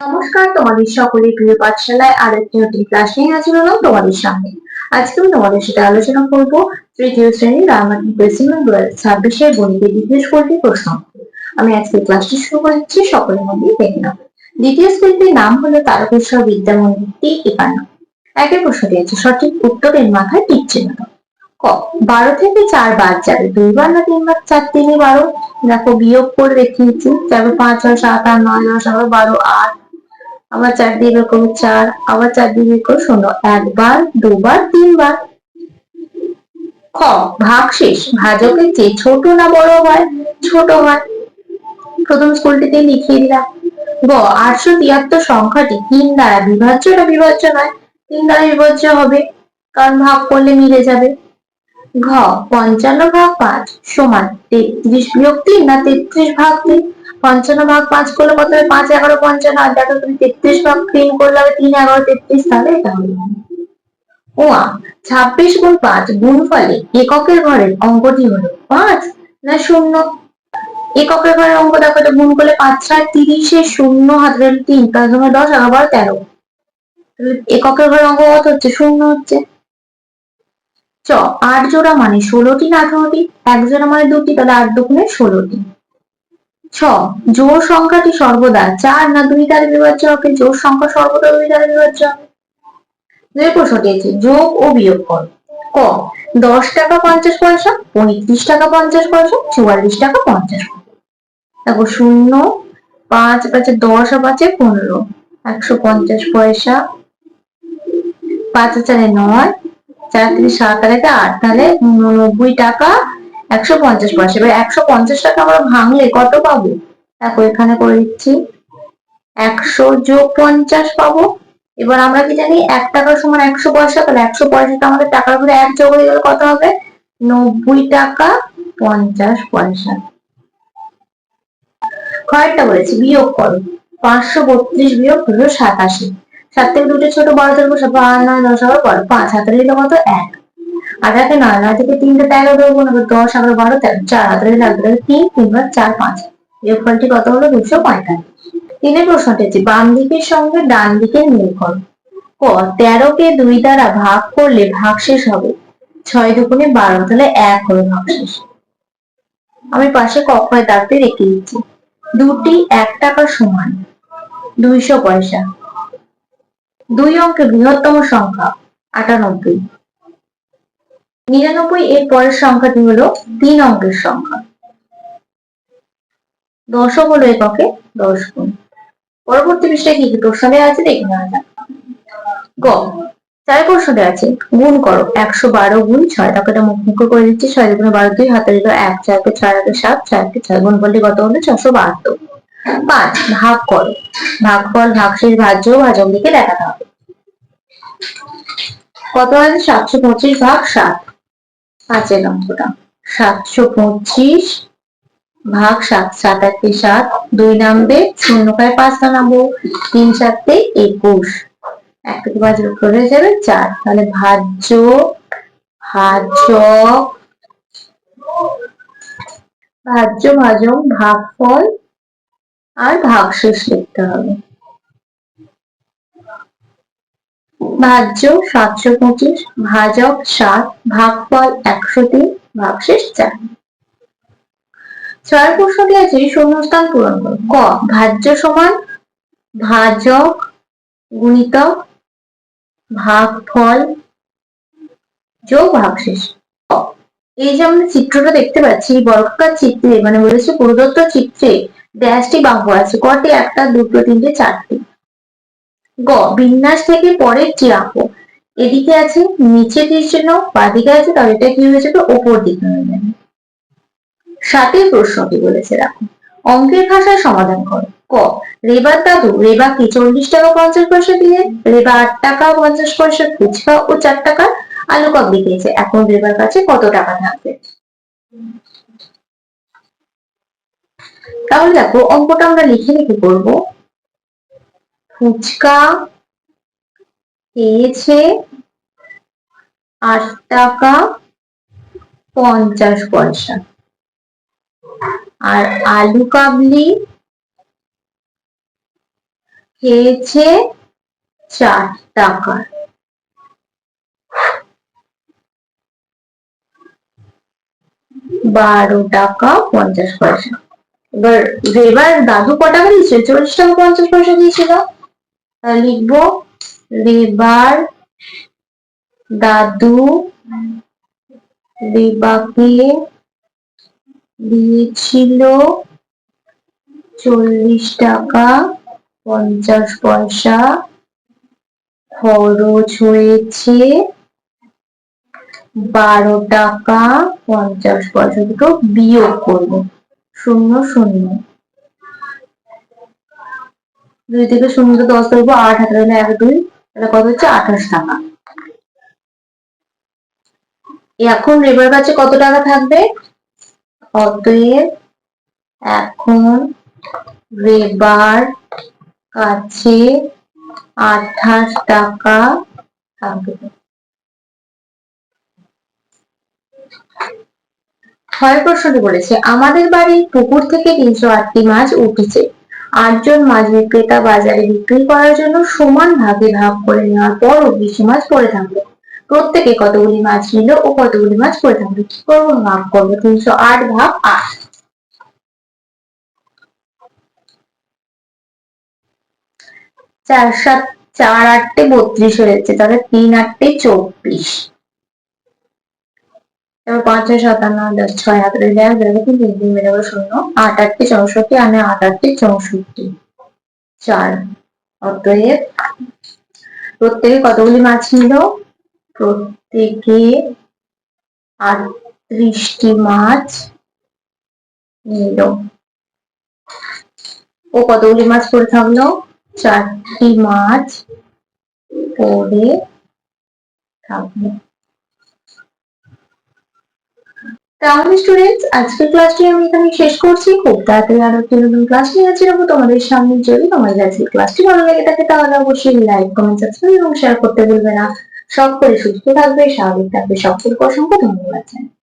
নমস্কার, তোমাদের সকলের প্রিয় পাঠশালায় আরেকটি নতুন ক্লাস নিয়ে হাজির হলাম তোমাদের সামনে। আজকে আমি তোমাদের সাথে আলোচনা করব তৃতীয় শ্রেণীর রামায়ণ বেসিমেন্ট 2026 গণিতের দ্বিতীয় স্কুলটির প্রশ্ন। আমি আজকে ক্লাসটি শুরু করছি, সকলের মধ্যে দেখে নাও। দ্বিতীয় স্কুলটির নাম হলো তারকেশ্বর বিদ্যা মন্দির টি 51। একের প্রশ্নটি আছে, সঠিক উত্তরের মাথায় টিক চিহ্ন দাও। ক, 12 থেকে 4 বাদ যাবে, 2 বার না 3 বার? 4 3 12। দেখো বিয়োগ করে দেখিয়েছি, যাবে 5 6 7 8 9 10 11 12 8, আবার 4 দিয়ে বের করবো 4, আবার 4 দিয়ে বের করবো 0, একবার, দুবার, 3 বার। খ, ভাগশেষ ভাজকের চেয়ে ছোট না বড় হয়? ছোট হয়। প্রথম স্কুলটিতে লিখিয়ে দিলাম। গ, 873 সংখ্যাটি 3 দ্বারা বিভাজ্য না বিভাজ্য নয়? 3 দ্বারা বিভাজ্য হবে, কারণ ভাগ করলে মিলে যাবে। ঘ, 55 ভাগ 5 সমান 33 বিয়োগ 3 না 33 ভাগ 3? 55 ভাগ 5 করলে কত হবে? 5 11 55। আর দেখো তুমি 33 ভাগ 3 করলে হবে 3 11 33, তাহলে এটা হবে। ও, 26 গুণ 5 গুণফলে এককের ঘরের অঙ্কটি হলো 5 না 0? এককের ঘরের অঙ্ক দেখো, এটা গুণ করলে 5 7 30 এর 0 হাতে 3, তার জন্য 10 11 12 13। এককের ঘরের অঙ্ক কত হচ্ছে? 0 হচ্ছে। চ, 8 জোড়া মানে 16টি না 18টি? 1 জোড়া মানে 2টি, তাহলে 8 দুগুণে 16টি। ছ, জোড় সংখ্যাটি সর্বদা 4 না 2 দ্বারা বিভাজ্য হবে? জোড় সংখ্যা সর্বদা 2 দ্বারা বিভাজ্য হবে। দুই প্রশ্নটি আছে, যোগ ও বিয়োগ কর। ক, 10 টাকা 50 পয়সা, 35 টাকা 50 পয়সা, 44 টাকা 50 পয়সা। দেখো 0, 5 5 10 আর 5 15, 150 পয়সা, 5 4 9, 4 3 7 আর 8, তাহলে 90 টাকা 150 পয়সা। এবার 150 টাকা আমরা ভাঙলে কত পাবো? দেখো এখানে করে দিচ্ছি, 100 যোগ 50 পাবো। এবার আমরা কি জানি 1 টাকা সমান 100 পয়সা, তাহলে 100 পয়সাটা আমাদের টাকার উপরে 1 যোগ হয়ে গেলে কত হবে? 90 টাকা 50 পয়সা। কয়েকটা বলেছি বিয়োগ করো। 532 বিয়োগ 287। 7 থেকে 2টা ছোট, 12 থেকে 8 9 10 11 12, 5 হাতে দিলে কত? 1। 8 থেকে 9, 9 থেকে 3 13 দেবো না, 10 11 12 13, 4 হাতে দিলে 3 3 বার 4 5। বিয়োগফলটি কত হলো? 245। তিনের প্রশ্নটি হচ্ছে, বাম দিকের সঙ্গে ডান দিকের মিল করো। ক, 13 কে 2 দ্বারা ভাগ করলে ভাগশেষ হবে 6 দুগুণে 12, তাহলে 1 হলো ভাগশেষ। আমি পাশে ক খ দাগতে রেখে দিচ্ছি। দুটি 1 টাকা সমান 200 পয়সা। 2 অঙ্কের বৃহত্তম সংখ্যা 98। 99 এর পরের সংখ্যাটি হলো 3 অঙ্কের সংখ্যা। 10 হলো এককে 10 গুণ। পরবর্তী বিষয়ে কি কি প্রশ্ন দেওয়া আছে দেখে নেওয়া যাক। গ, 4 প্রশ্নটা আছে, গুণ করো 112 গুণ 6। তাকে এটা মুখ করে দিচ্ছি, 6 দুগুণে 12, 2 হাতে দিল 1, 4 কে 6 আগে 7, 4 কে 6, গুণফলটি কত হলো? 672। 5, ভাগ করো। ভাগফল ভাগশেষ ভাজ্য ভাজক দিকে দেখাতে হবে। কত আছে? 725 ভাগ 7। 5 এর অঙ্কটা 725 ভাগ 7, 7 1 7, 2 নামবে, 0 কায় 5 নামাবো, 3 7 21, 1 থেকে 5 বিয়োগ করে যাবে 4, তাহলে ভাজ্য ভাজক ভাজ্য ভাজক ভাগফল আর ভাগশেষ লিখতে হবে। ভাজ্য 725, ভাজক 7, ভাগফল 103, ভাগশেষ 4। 6 প্রশ্নটি আছে, শূন্যস্থান পূরণ করো। ক, ভাজ্য সমান ভাজক গুণিতক ভাগফল যোগ ভাগশেষ। এই যে আমরা চিত্রটা দেখতে পাচ্ছি, বর্গাকার চিত্রে মানে বলেছে প্রদত্ত চিত্রে ড্যাশটি বাহু আছে কটি? 1টা 2টো 3টে 4টি। গ, বিন্যাস থেকে পরেরটি আঁকো। এদিকে আছে নিচে তীর চিহ্ন, বাঁদিকে আছে, তাহলে এটা কি হয়ে যাবে? ওপর দিকে হয়ে যাবে। 7 প্রশ্নটি বলেছে, দেখো অঙ্কের ভাষায় সমাধান করো। ক, রেবার দাদু রেবাকে 40 টাকা 50 পয়সা দিয়ে রেবা 8 টাকা 50 পয়সা ফুচকা ও 4 টাকার আলু কাপ দিয়েছে, এখন রেবার কাছে কত টাকা থাকবে? তাহলে দেখো অঙ্কটা আমরা লিখে লিখে করবো। ফুচকা পেয়েছে 8 টাকা 50 পয়সা, আর আলু কাবলি খেয়েছে 4 টাকার। ₹12.50। এবার দাদু ক টাকা দিয়েছিল? 40 টাকা 50 পয়সা দিয়েছিল। তাহলে লিখবো রেবার দাদু রেবাকে দিয়েছিল 40 টাকা 50 পয়সা, খরচ হয়েছে 12 টাকা 50 পয়সা। দুটো বিয়োগ করবো, 0 0। 2 থেকে 0 10 করবো, 8 হাতে 1 2, তাহলে কত হচ্ছে? 28 টাকা। এখন রেবার কাছে কত টাকা থাকবে? অতএব এখন রেবার কাছে 28 টাকা থাকবে। ছয় প্রশ্নটি বলেছে আমাদের বাড়ির পুকুর থেকে 308টি মাছ উঠেছে। 8 জন মাছ বিক্রেতা বাজারে বিক্রি করার জন্য সমান ভাগে ভাগ করে নেওয়ার পরও বেশি মাছ পড়ে থাকলো। প্রত্যেকে কতগুলি মাছ নিল ও কতগুলি মাছ পড়ে থাকলো? কি করবো? ভাগ করবো। 308 ভাগ 8। 4 7 4 8 32 হয়ে যাচ্ছে, তাহলে 3 8 24। এবার 5 6 57 10 6 হাতে 1 2 3 3 3 মেরে 0, 8 8 64 আর 8 8 64 4। অতএব প্রত্যেকে কতগুলি মাছ নিল? প্রত্যেকে 38টি মাছ নিল। ও কতগুলি মাছ পড়ে থাকলো? 4টি মাছ পড়ে থাকলো। তাহলে স্টুডেন্টস, আজকের ক্লাসটি আমি এখানে শেষ করছি। খুব তাড়াতাড়ি আরো একটি নতুন ক্লাস নিয়ে হাজির হবো তোমাদের সামনে। যদি তোমাদের আজকের ক্লাসটি ভালো লেগে থাকে তাহলে অবশ্যই লাইক কমেন্ট সাবস্ক্রাইব এবং শেয়ার করতে ভুলবে না। সকলে সুস্থ থাকবে, স্বাভাবিক থাকবে। সকলকে অসংখ্য ধন্যবাদ জানাই।